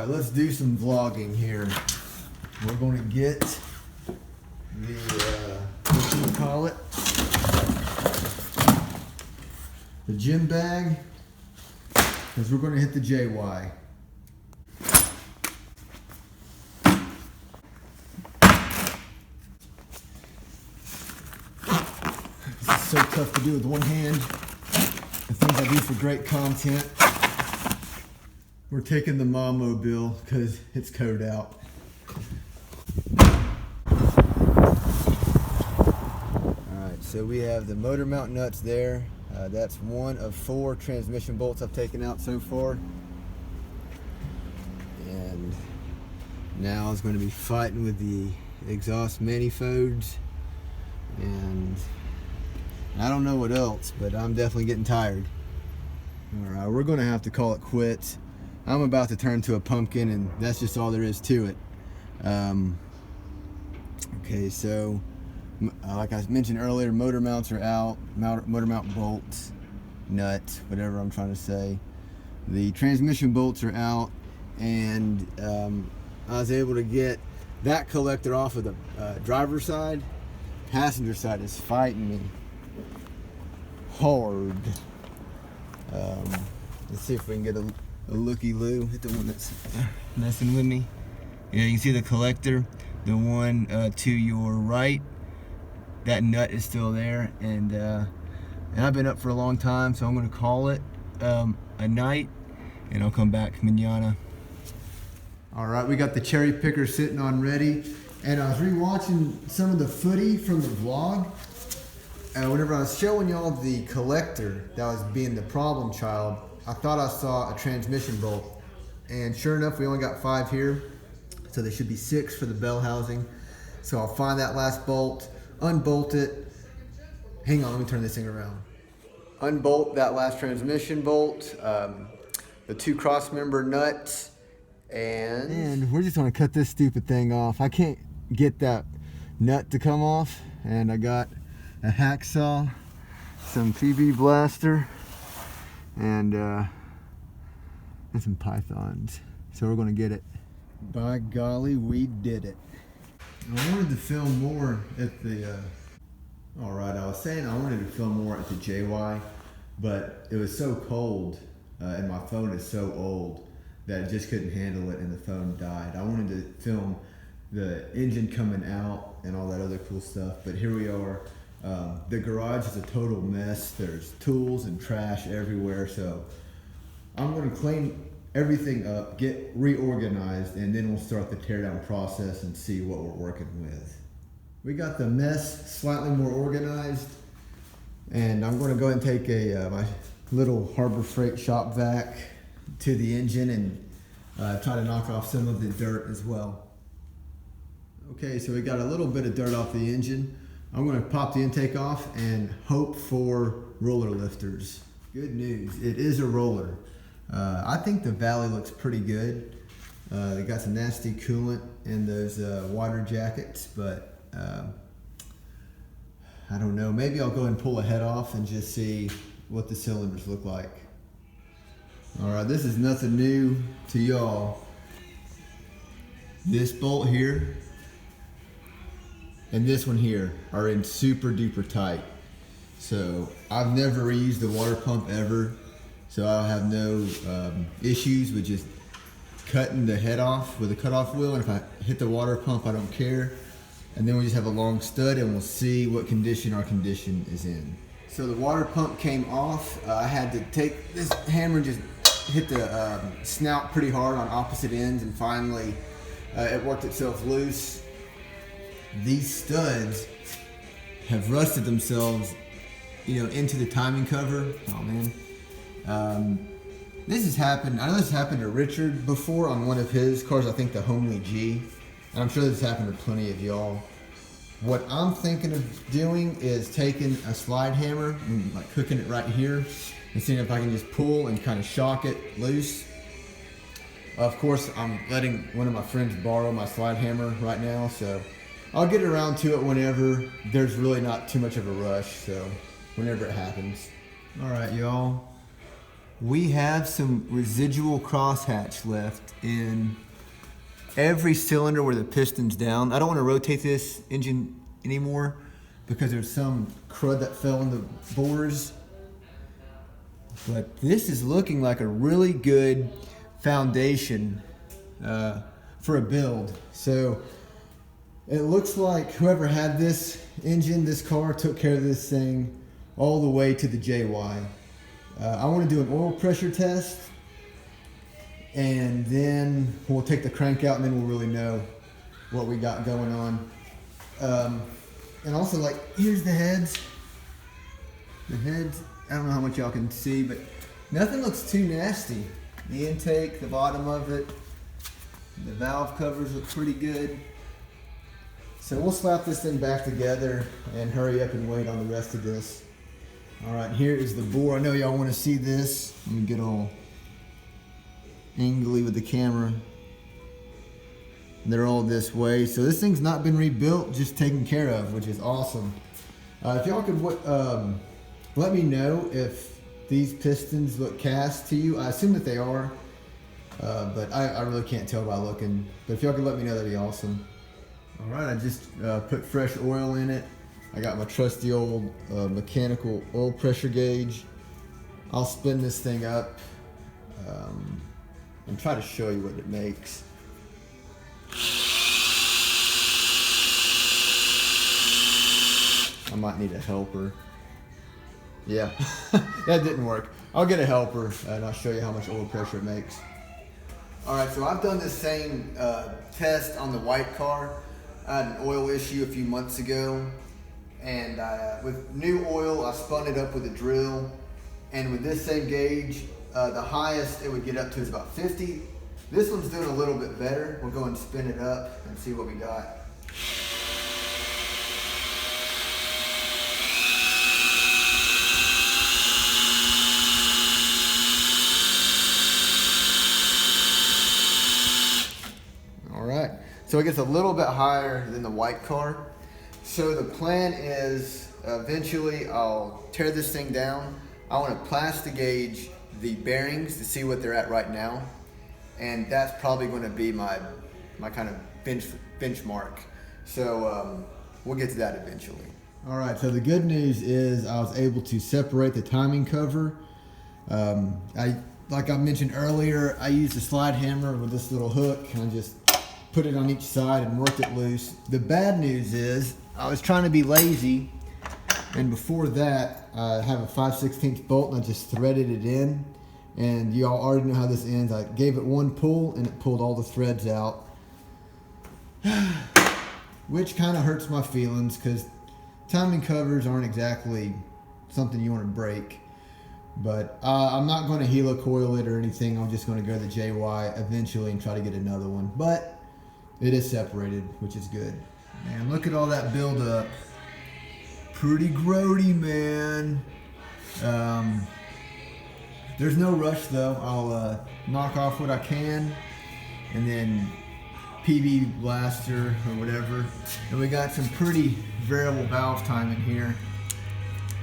Alright, let's do some vlogging here. We're going to get the, what do you call it? The gym bag, because we're going to hit the JY. This is so tough to do with one hand. The things I do for great content. We're taking the Mom-mobile because it's code out. Alright, so we have the motor mount nuts there. That's one of 4 transmission bolts I've taken out so far. And now I was going to be fighting with the exhaust manifolds. And I don't know what else, but I'm definitely getting tired. Alright, we're going to have to call it quits. I'm about to turn to a pumpkin, and that's just all there is to it. Okay, so like I mentioned earlier, motor mounts are out, motor mount bolts, nuts, whatever I'm trying to say. The transmission bolts are out, and I was able to get that collector off of the driver's side. Passenger side is fighting me hard. Let's see if we can get a looky-loo. Hit the one that's messing with me. Yeah, you can see the collector, the one to your right. That nut is still there, and I've been up for a long time, so I'm going to call it a night, and I'll come back mañana. All right, we got the cherry picker sitting on ready, and I was rewatching some of the footy from the vlog. Whenever I was showing y'all the collector that was being the problem child, I thought I saw a transmission bolt, and sure enough, we only got 5 here, so there should be 6 for the bell housing. So I'll find that last bolt, unbolt it. Hang on, let me turn this thing around. Unbolt that last transmission bolt, the 2 cross member nuts, and we're just gonna cut this stupid thing off. I can't get that nut to come off, and I got a hacksaw, some PB blaster, and some pythons. So we're gonna get it. By golly, we did it. I wanted to film more at the alright, I was saying I wanted to film more at the JY, but it was so cold and my phone is so old that it just couldn't handle it, and the phone died. I wanted to film the engine coming out and all that other cool stuff, but here we are. The garage is a total mess. There's tools and trash everywhere, so I'm going to clean everything up, get reorganized, and then we'll start the teardown process and see what we're working with. We got the mess slightly more organized, and I'm going to go ahead and take my little Harbor Freight shop vac to the engine and try to knock off some of the dirt as well. Okay, so we got a little bit of dirt off the engine. I'm going to pop the intake off and hope for roller lifters. Good news, it is a roller. I think the valley looks pretty good. They got some nasty coolant in those water jackets, but I don't know. Maybe I'll go and pull a head off and just see what the cylinders look like. Alright, this is nothing new to y'all. This bolt here and this one here are in super duper tight. So I've never reused the water pump ever, so I'll have no issues with just cutting the head off with a cutoff wheel, and if I hit the water pump I don't care. And then we just have a long stud and we'll see what condition our condition is in. So the water pump came off. I had to take this hammer and just hit the snout pretty hard on opposite ends, and finally it worked itself loose. These studs have rusted themselves, you know, into the timing cover. Oh man. This has happened, I know this happened to Richard before on one of his cars, I think the Homely G. And I'm sure this happened to plenty of y'all. What I'm thinking of doing is taking a slide hammer and like hooking it right here and seeing if I can just pull and kind of shock it loose. Of course, I'm letting one of my friends borrow my slide hammer right now, so I'll get around to it whenever. There's really not too much of a rush, so whenever it happens. All right, y'all. we have some residual crosshatch left in every cylinder where the piston's down. I don't want to rotate this engine anymore because there's some crud that fell in the bores. But this is looking like a really good foundation for a build. So it looks like whoever had this engine, this car, took care of this thing all the way to the JY. I want to do an oil pressure test, and then we'll take the crank out, and then we'll really know what we got going on. And also, like, here's the heads. The heads, I don't know how much y'all can see, but nothing looks too nasty. The intake, the bottom of it, the valve covers look pretty good. So we'll slap this thing back together and hurry up and wait on the rest of this. All right, here is the bore. I know y'all want to see this. Let me get all angly with the camera. They're all this way. So this thing's not been rebuilt, just taken care of, which is awesome. If y'all could let me know if these pistons look cast to you. I assume that they are, but I really can't tell by looking. But if y'all could let me know, that'd be awesome. All right, I just put fresh oil in it. I got my trusty old mechanical oil pressure gauge. I'll spin this thing up and try to show you what it makes. I might need a helper. Yeah, that didn't work. I'll get a helper and I'll show you how much oil pressure it makes. All right, so I've done the same test on the white car. I had an oil issue a few months ago, and with new oil, I spun it up with a drill, and with this same gauge, the highest it would get up to is about 50. This one's doing a little bit better. We'll go and spin it up and see what we got. All right, so it gets a little bit higher than the white car. So the plan is eventually I'll tear this thing down. I want to plastic gauge the bearings to see what they're at right now. And that's probably going to be my kind of benchmark. So we'll get to that eventually. All right, so the good news is I was able to separate the timing cover. Like I mentioned earlier, I used a slide hammer with this little hook, and I just put it on each side and worked it loose. The bad news is I was trying to be lazy, and before that I have a 5/16 bolt and I just threaded it in, and y'all already know how this ends. I gave it one pull and it pulled all the threads out, which kind of hurts my feelings because timing covers aren't exactly something you want to break. But I'm not going to helicoil it or anything. I'm just going to go to the JY eventually and try to get another one. But it is separated, which is good. Man, look at all that buildup. Pretty grody, man. There's no rush though. I'll knock off what I can and then PB blaster or whatever. And we got some pretty variable valve timing here.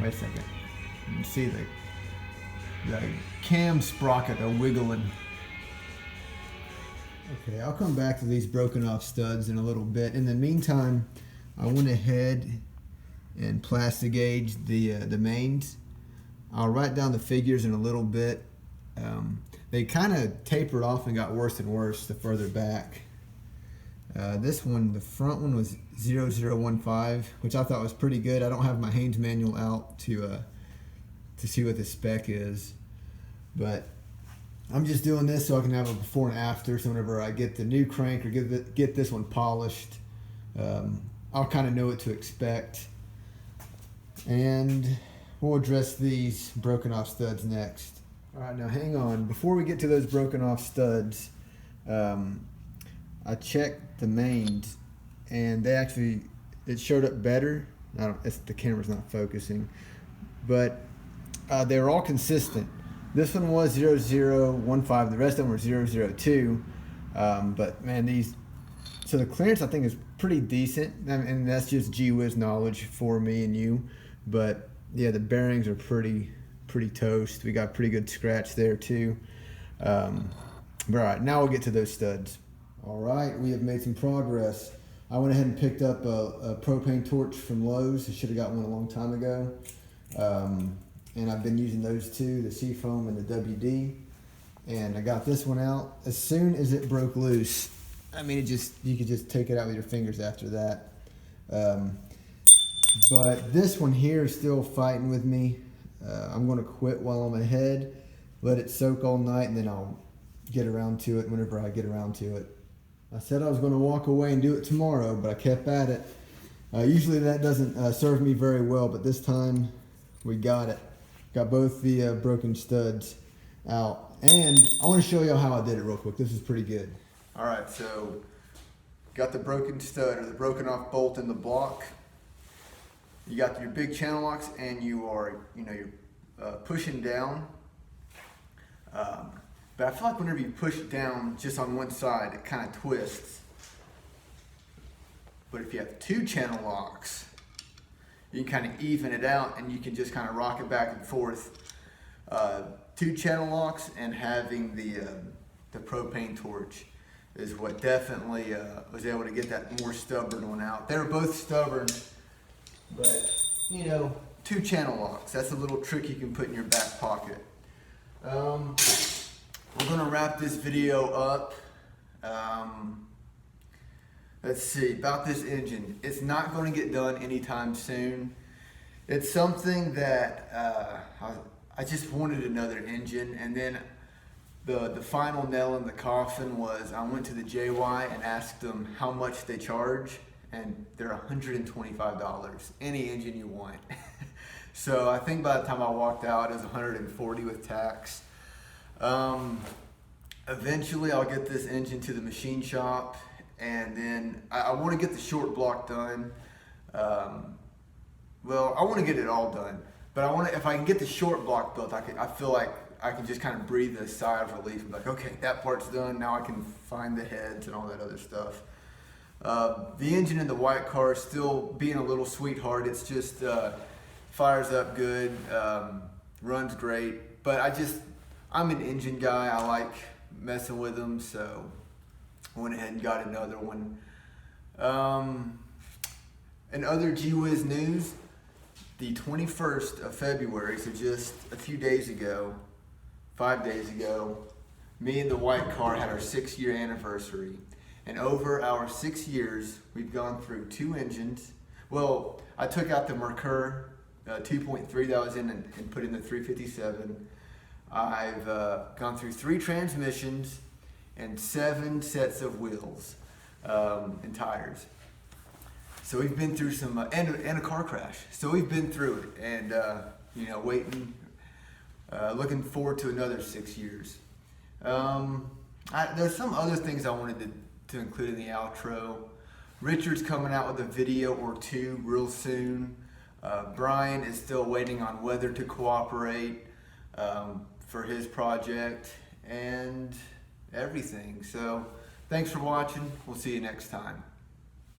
Wait a second. You can see the cam sprocket are wiggling. Okay, I'll come back to these broken off studs in a little bit. In the meantime, I went ahead and plastic gauged the mains. I'll write down the figures in a little bit. They kind of tapered off and got worse and worse the further back. This one, the front one was 0015, which I thought was pretty good. I don't have my Haynes manual out to see what the spec is, but I'm just doing this so I can have a before and after. So whenever I get the new crank or get this one polished, I'll kind of know what to expect. And we'll address these broken off studs next. All right, now hang on. Before we get to those broken off studs, I checked the mains, and it showed up better. The camera's not focusing, but they were all consistent. This one was 0015, the rest of them were 002. But man, so the clearance I think is pretty decent, and that's just gee whiz knowledge for me and you. But yeah, the bearings are pretty pretty toast. We got a pretty good scratch there too. But all right, now we'll get to those studs. All right, we have made some progress. I went ahead and picked up a propane torch from Lowe's. I should have got one a long time ago. And I've been using those two, the Seafoam and the WD. And I got this one out as soon as it broke loose. I mean, you could just take it out with your fingers after that. But this one here is still fighting with me. I'm gonna quit while I'm ahead, let it soak all night, and then I'll get around to it whenever I get around to it. I said I was gonna walk away and do it tomorrow, but I kept at it. Usually that doesn't serve me very well, but this time we got it. Got both the broken studs out. And I want to show you how I did it real quick. This is pretty good. All right, so got the broken stud or the broken off bolt in the block. You got your big channel locks, and you're pushing down. But I feel like whenever you push it down just on one side, it kind of twists. But if you have two channel locks, you can kind of even it out, and you can just kind of rock it back and forth. Two channel locks and having the propane torch is what definitely was able to get that more stubborn one out. They were both stubborn, but you know, two channel locks, that's a little trick you can put in your back pocket. We're gonna wrap this video up. Let's see, about this engine. It's not gonna get done anytime soon. It's something that I just wanted another engine, and then the final nail in the coffin was I went to the JY and asked them how much they charge, and they're $125, any engine you want. So I think by the time I walked out, it was $140 with tax. Eventually I'll get this engine to the machine shop, and then I want to get the short block done. Well, I want to get it all done. But if I can get the short block built, I feel like I can just kind of breathe a sigh of relief. I'm like, okay, that part's done. Now I can find the heads and all that other stuff. The engine in the white car is still being a little sweetheart. It's just fires up good, runs great. But I'm an engine guy. I like messing with them, so I went ahead and got another one. And other G-Wiz news. The 21st of February, so just a few days ago, 5 days ago, me and the white car had our 6-year anniversary. And over our 6 years, we've gone through 2 engines. Well, I took out the Merkur 2.3 that was in and put in the 357. I've gone through 3 transmissions and 7 sets of wheels and tires. So we've been through some, and a car crash. So we've been through it, and waiting, looking forward to another 6 years. There's some other things I wanted to include in the outro. Richard's coming out with a video or 2 real soon. Brian is still waiting on weather to cooperate for his project and everything. So thanks for watching. We'll see you next time.